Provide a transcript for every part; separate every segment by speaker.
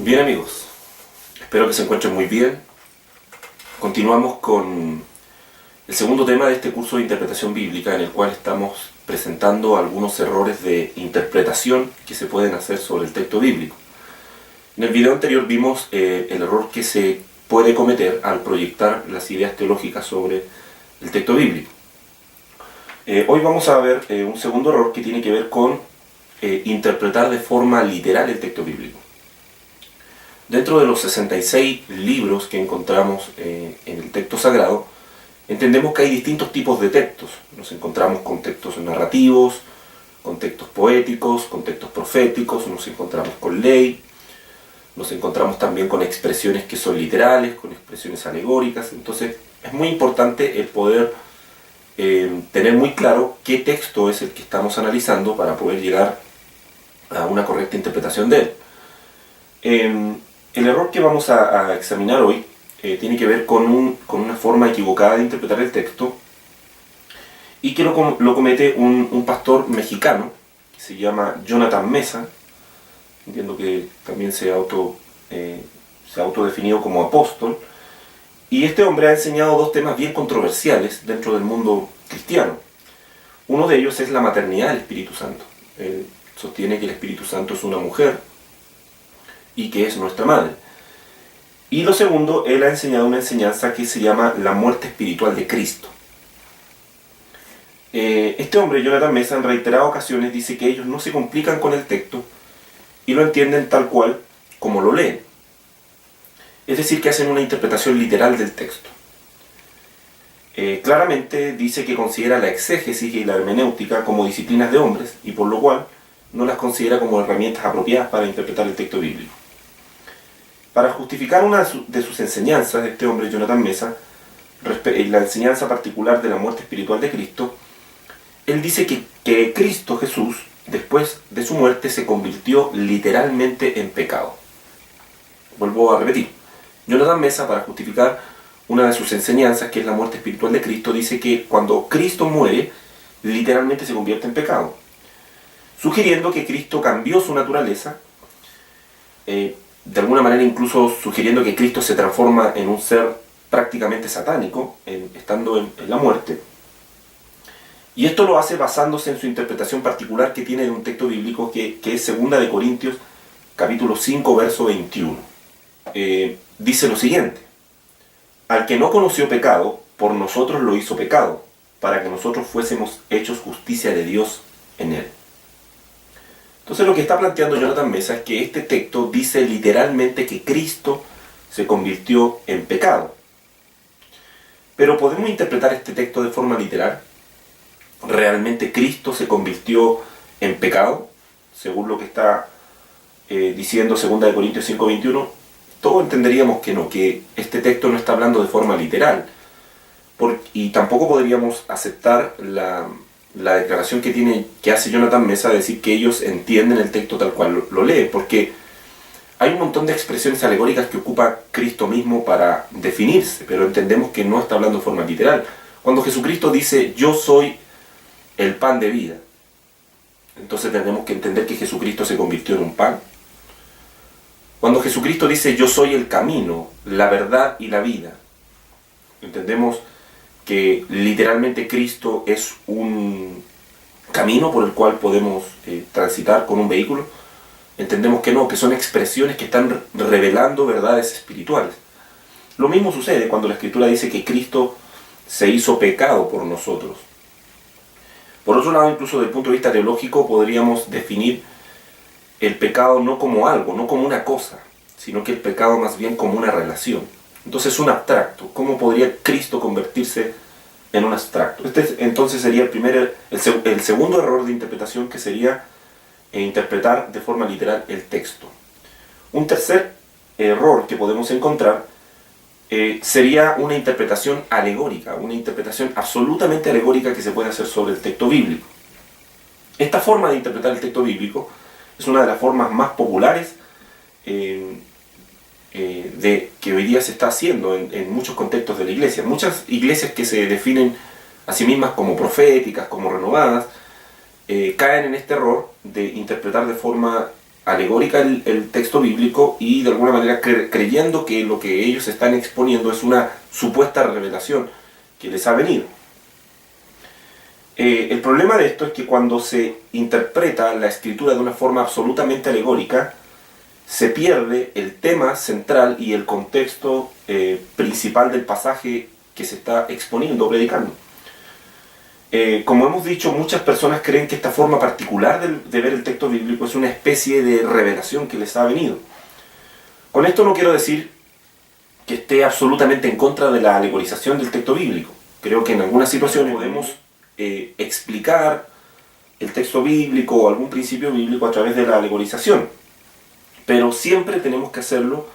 Speaker 1: Bien, amigos, espero que se encuentren muy bien. Continuamos con el segundo tema de este curso de interpretación bíblica, en el cual estamos presentando algunos errores de interpretación que se pueden hacer sobre el texto bíblico. En el video anterior vimos el error que se puede cometer al proyectar las ideas teológicas sobre el texto bíblico. Hoy vamos a ver un segundo error que tiene que ver con interpretar de forma literal el texto bíblico. Dentro de los 66 libros que encontramos en el texto sagrado, entendemos que hay distintos tipos de textos. Nos encontramos con textos narrativos, con textos poéticos, con textos proféticos, nos encontramos con ley, nos encontramos también con expresiones que son literales, con expresiones alegóricas. Entonces es muy importante el poder tener muy claro qué texto es el que estamos analizando para poder llegar a una correcta interpretación de él. El error que vamos a examinar hoy tiene que ver con una forma equivocada de interpretar el texto y que lo comete un pastor mexicano que se llama Jonathan Meza. Entiendo que también se ha autodefinido como apóstol, y este hombre ha enseñado dos temas bien controversiales dentro del mundo cristiano. Uno de ellos es la maternidad del Espíritu Santo. Él sostiene que el Espíritu Santo es una mujer y que es nuestra madre. Y lo segundo, él ha enseñado una enseñanza que se llama la muerte espiritual de Cristo. Este hombre, Jonathan Meza, en reiteradas ocasiones dice que ellos no se complican con el texto y lo entienden tal cual como lo leen. Es decir, que hacen una interpretación literal del texto. Claramente dice que considera la exégesis y la hermenéutica como disciplinas de hombres, y por lo cual no las considera como herramientas apropiadas para interpretar el texto bíblico. Para justificar una de sus enseñanzas, este hombre, Jonathan Meza, la enseñanza particular de la muerte espiritual de Cristo, él dice que Cristo Jesús, después de su muerte, se convirtió literalmente en pecado. Vuelvo a repetir. Jonathan Meza, para justificar una de sus enseñanzas, que es la muerte espiritual de Cristo, dice que cuando Cristo muere, literalmente se convierte en pecado, sugiriendo que Cristo cambió su naturaleza, de alguna manera incluso sugiriendo que Cristo se transforma en un ser prácticamente satánico, estando en la muerte. Y esto lo hace basándose en su interpretación particular que tiene de un texto bíblico que es 2 de Corintios, capítulo 5, verso 21. Dice lo siguiente: al que no conoció pecado, por nosotros lo hizo pecado, para que nosotros fuésemos hechos justicia de Dios en él. Entonces lo que está planteando Jonathan Meza es que este texto dice literalmente que Cristo se convirtió en pecado. Pero ¿podemos interpretar este texto de forma literal? ¿Realmente Cristo se convirtió en pecado? Según lo que está diciendo 2 de Corintios 5:21, todos entenderíamos que no, que este texto no está hablando de forma literal. Y tampoco podríamos aceptar la declaración que hace Jonathan Meza de decir que ellos entienden el texto tal cual lo leen, porque hay un montón de expresiones alegóricas que ocupa Cristo mismo para definirse, pero entendemos que no está hablando de forma literal. Cuando Jesucristo dice, yo soy el pan de vida, entonces tenemos que entender que Jesucristo se convirtió en un pan. Cuando Jesucristo dice, yo soy el camino, la verdad y la vida, entendemos que literalmente Cristo es un camino por el cual podemos transitar con un vehículo. Entendemos que no, que son expresiones que están revelando verdades espirituales. Lo mismo sucede cuando la Escritura dice que Cristo se hizo pecado por nosotros. Por otro lado, incluso desde el punto de vista teológico, podríamos definir el pecado no como algo, no como una cosa, sino que el pecado más bien como una relación. Entonces es un abstracto. ¿Cómo podría Cristo convertirse en un abstracto? Entonces sería el segundo error de interpretación, que sería interpretar de forma literal el texto. Un tercer error que podemos encontrar sería una interpretación alegórica, una interpretación absolutamente alegórica que se puede hacer sobre el texto bíblico. Esta forma de interpretar el texto bíblico es una de las formas más populares que hoy día se está haciendo en muchos contextos de la iglesia. Muchas iglesias que se definen a sí mismas como proféticas, como renovadas, caen en este error de interpretar de forma alegórica el texto bíblico y de alguna manera creyendo que lo que ellos están exponiendo es una supuesta revelación que les ha venido. El problema de esto es que cuando se interpreta la escritura de una forma absolutamente alegórica, se pierde el tema central y el contexto principal del pasaje que se está exponiendo o predicando. Como hemos dicho, muchas personas creen que esta forma particular de ver el texto bíblico es una especie de revelación que les ha venido. Con esto no quiero decir que esté absolutamente en contra de la alegorización del texto bíblico. Creo que en algunas situaciones podemos explicar el texto bíblico o algún principio bíblico a través de la alegorización, pero siempre tenemos que hacerlo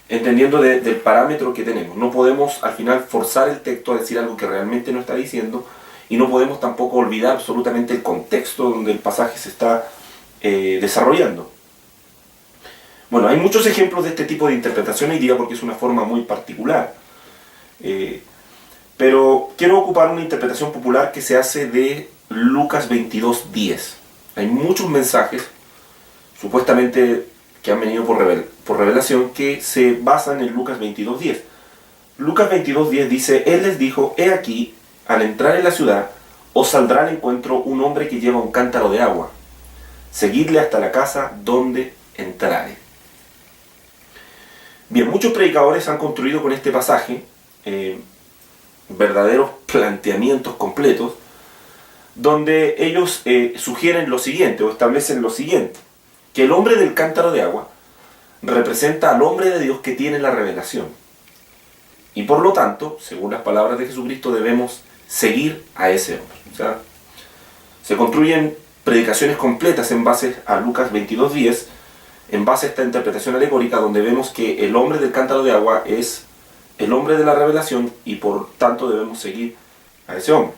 Speaker 1: entendiendo del parámetro que tenemos. No podemos al final forzar el texto a decir algo que realmente no está diciendo, y no podemos tampoco olvidar absolutamente el contexto donde el pasaje se está desarrollando. Bueno, hay muchos ejemplos de este tipo de interpretación hoy día porque es una forma muy particular. Pero quiero ocupar una interpretación popular que se hace de Lucas 22:10. Hay muchos mensajes, supuestamente que han venido por revelación, que se basan en Lucas 22:10. Lucas 22:10 dice: Él les dijo, he aquí, al entrar en la ciudad, os saldrá al encuentro un hombre que lleva un cántaro de agua. Seguidle hasta la casa donde entrare. Bien, muchos predicadores han construido con este pasaje verdaderos planteamientos completos, donde ellos sugieren lo siguiente, o establecen lo siguiente: que el hombre del cántaro de agua representa al hombre de Dios que tiene la revelación. Y por lo tanto, según las palabras de Jesucristo, debemos seguir a ese hombre. O sea, se construyen predicaciones completas en base a Lucas 22:10, en base a esta interpretación alegórica, donde vemos que el hombre del cántaro de agua es el hombre de la revelación y por tanto debemos seguir a ese hombre.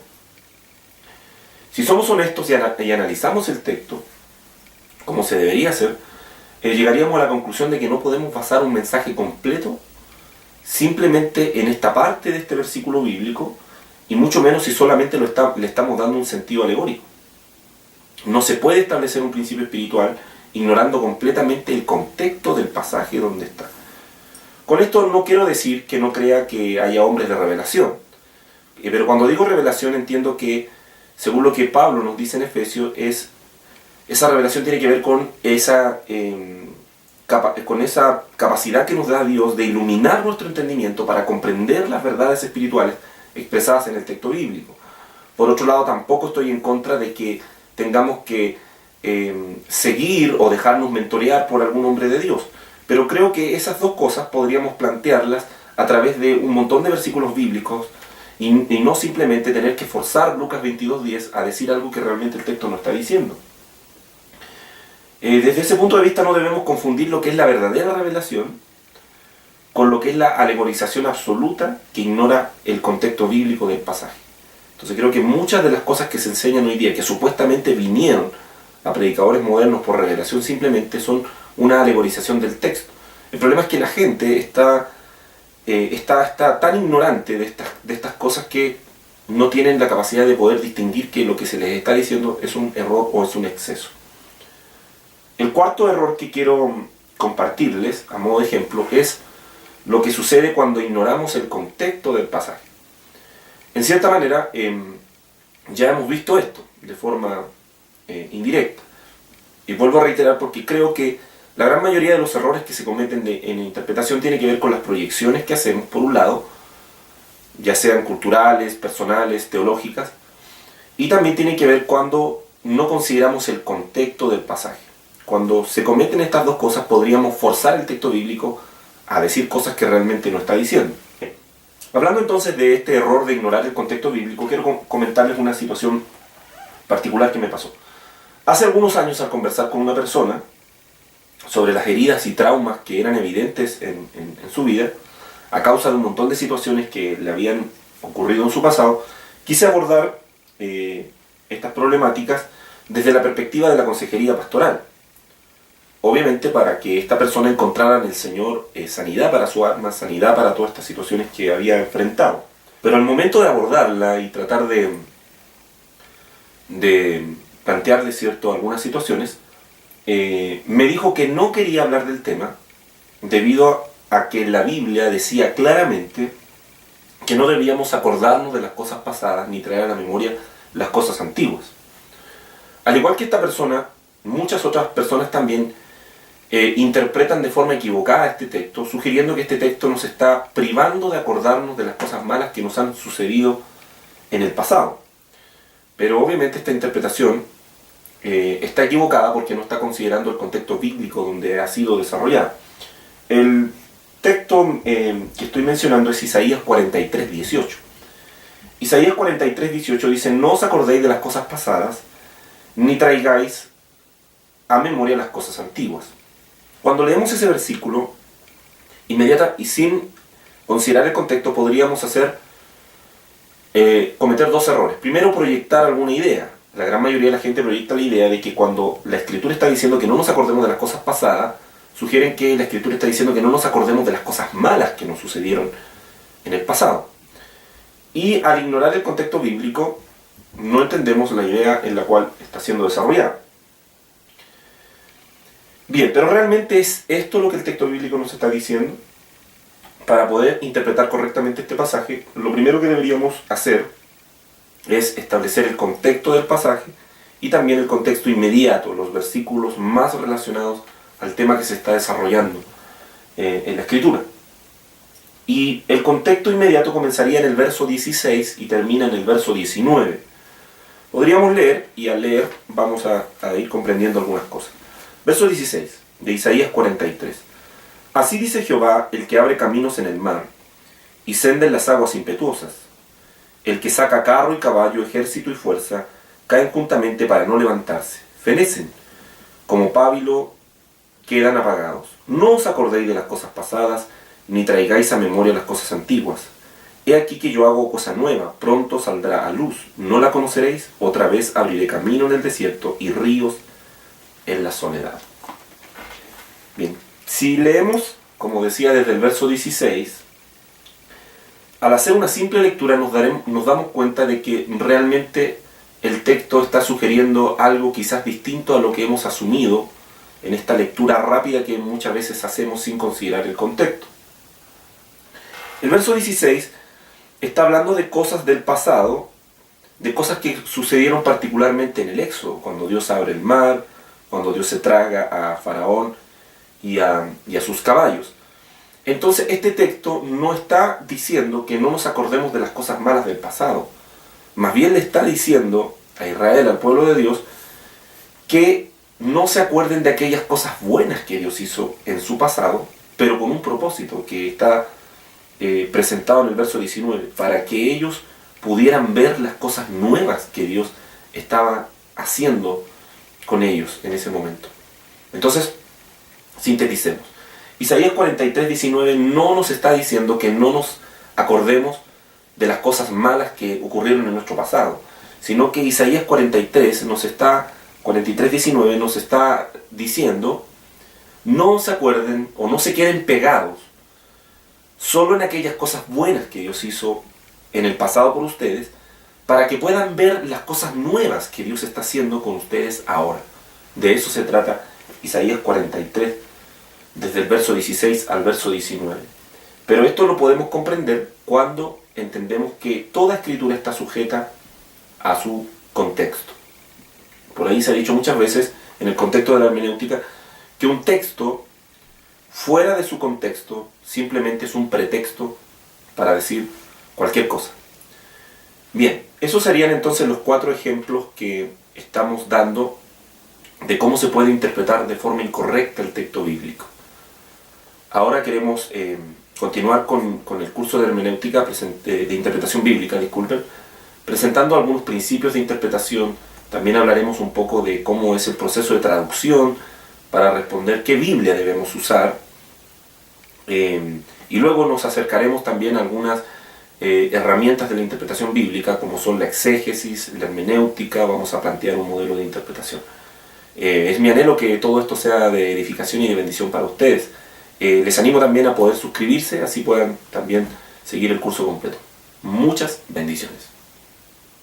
Speaker 1: Si somos honestos y analizamos el texto como se debería hacer, llegaríamos a la conclusión de que no podemos basar un mensaje completo simplemente en esta parte de este versículo bíblico, y mucho menos si solamente le estamos dando un sentido alegórico. No se puede establecer un principio espiritual ignorando completamente el contexto del pasaje donde está. Con esto no quiero decir que no crea que haya hombres de revelación, pero cuando digo revelación entiendo que, según lo que Pablo nos dice en Efesios, esa revelación tiene que ver con esa capacidad que nos da Dios de iluminar nuestro entendimiento para comprender las verdades espirituales expresadas en el texto bíblico. Por otro lado, tampoco estoy en contra de que tengamos que seguir o dejarnos mentorear por algún hombre de Dios, pero creo que esas dos cosas podríamos plantearlas a través de un montón de versículos bíblicos y no simplemente tener que forzar Lucas 22:10 a decir algo que realmente el texto no está diciendo. Desde ese punto de vista no debemos confundir lo que es la verdadera revelación con lo que es la alegorización absoluta que ignora el contexto bíblico del pasaje. Entonces creo que muchas de las cosas que se enseñan hoy día, que supuestamente vinieron a predicadores modernos por revelación, simplemente son una alegorización del texto. El problema es que la gente está tan ignorante de estas cosas que no tienen la capacidad de poder distinguir que lo que se les está diciendo es un error o es un exceso. El cuarto error que quiero compartirles, a modo de ejemplo, es lo que sucede cuando ignoramos el contexto del pasaje. En cierta manera, ya hemos visto esto de forma indirecta. Y vuelvo a reiterar porque creo que la gran mayoría de los errores que se cometen en interpretación tiene que ver con las proyecciones que hacemos, por un lado, ya sean culturales, personales, teológicas, y también tiene que ver cuando no consideramos el contexto del pasaje. Cuando se cometen estas dos cosas, podríamos forzar el texto bíblico a decir cosas que realmente no está diciendo. Hablando entonces de este error de ignorar el contexto bíblico, quiero comentarles una situación particular que me pasó. Hace algunos años, al conversar con una persona sobre las heridas y traumas que eran evidentes en su vida, a causa de un montón de situaciones que le habían ocurrido en su pasado, quise abordar estas problemáticas desde la perspectiva de la consejería pastoral. Obviamente para que esta persona encontrara en el Señor sanidad para su alma, sanidad para todas estas situaciones que había enfrentado. Pero al momento de abordarla y tratar de plantearle algunas situaciones, me dijo que no quería hablar del tema debido a que la Biblia decía claramente que no debíamos acordarnos de las cosas pasadas ni traer a la memoria las cosas antiguas. Al igual que esta persona, muchas otras personas también interpretan de forma equivocada este texto, sugiriendo que este texto nos está privando de acordarnos de las cosas malas que nos han sucedido en el pasado. Pero obviamente esta interpretación está equivocada porque no está considerando el contexto bíblico donde ha sido desarrollada. El texto que estoy mencionando es Isaías 43, 18. Isaías 43, 18 dice: no os acordéis de las cosas pasadas, ni traigáis a memoria las cosas antiguas. Cuando leemos ese versículo, inmediata y sin considerar el contexto, podríamos cometer dos errores. Primero, proyectar alguna idea. La gran mayoría de la gente proyecta la idea de que cuando la Escritura está diciendo que no nos acordemos de las cosas pasadas, sugieren que la Escritura está diciendo que no nos acordemos de las cosas malas que nos sucedieron en el pasado. Y al ignorar el contexto bíblico, no entendemos la idea en la cual está siendo desarrollada. Bien, pero realmente ¿es esto lo que el texto bíblico nos está diciendo? Para poder interpretar correctamente este pasaje, lo primero que deberíamos hacer es establecer el contexto del pasaje y también el contexto inmediato, los versículos más relacionados al tema que se está desarrollando en la Escritura. Y el contexto inmediato comenzaría en el verso 16 y termina en el verso 19. Podríamos leer, y al leer vamos a ir comprendiendo algunas cosas. Verso 16 de Isaías 43. Así dice Jehová, el que abre caminos en el mar, y senda en las aguas impetuosas. El que saca carro y caballo, ejército y fuerza, caen juntamente para no levantarse. Fenecen, como pábilo quedan apagados. No os acordéis de las cosas pasadas, ni traigáis a memoria las cosas antiguas. He aquí que yo hago cosa nueva, pronto saldrá a luz. ¿No la conoceréis? Otra vez abriré camino en el desierto y ríos en la soledad. Bien, si leemos, como decía, desde el verso 16, al hacer una simple lectura nos damos cuenta de que realmente el texto está sugiriendo algo quizás distinto a lo que hemos asumido en esta lectura rápida que muchas veces hacemos sin considerar el contexto. El verso 16 está hablando de cosas del pasado, de cosas que sucedieron particularmente en el Éxodo, cuando Dios abre el mar, cuando Dios se traga a Faraón y a sus caballos. Entonces este texto no está diciendo que no nos acordemos de las cosas malas del pasado. Más bien le está diciendo a Israel, al pueblo de Dios, que no se acuerden de aquellas cosas buenas que Dios hizo en su pasado, pero con un propósito que está presentado en el verso 19, para que ellos pudieran ver las cosas nuevas que Dios estaba haciendo con ellos en ese momento. Entonces, sinteticemos. Isaías 43, 19 no nos está diciendo que no nos acordemos de las cosas malas que ocurrieron en nuestro pasado, sino que Isaías 43, 19 nos está diciendo: no se acuerden o no se queden pegados solo en aquellas cosas buenas que Dios hizo en el pasado por ustedes, para que puedan ver las cosas nuevas que Dios está haciendo con ustedes ahora. De eso se trata Isaías 43, desde el verso 16 al verso 19. Pero esto lo podemos comprender cuando entendemos que toda escritura está sujeta a su contexto. Por ahí se ha dicho muchas veces, en el contexto de la hermenéutica, que un texto fuera de su contexto simplemente es un pretexto para decir cualquier cosa. Bien, esos serían entonces los 4 ejemplos que estamos dando de cómo se puede interpretar de forma incorrecta el texto bíblico. Ahora queremos continuar con el curso de hermenéutica, de interpretación bíblica, presentando algunos principios de interpretación. También hablaremos un poco de cómo es el proceso de traducción para responder qué Biblia debemos usar. Y luego nos acercaremos también a algunas herramientas de la interpretación bíblica, como son la exégesis, la hermenéutica. Vamos a plantear un modelo de interpretación. Es mi anhelo que todo esto sea de edificación y de bendición para ustedes. Les animo también a poder suscribirse, así puedan también seguir el curso completo. Muchas bendiciones.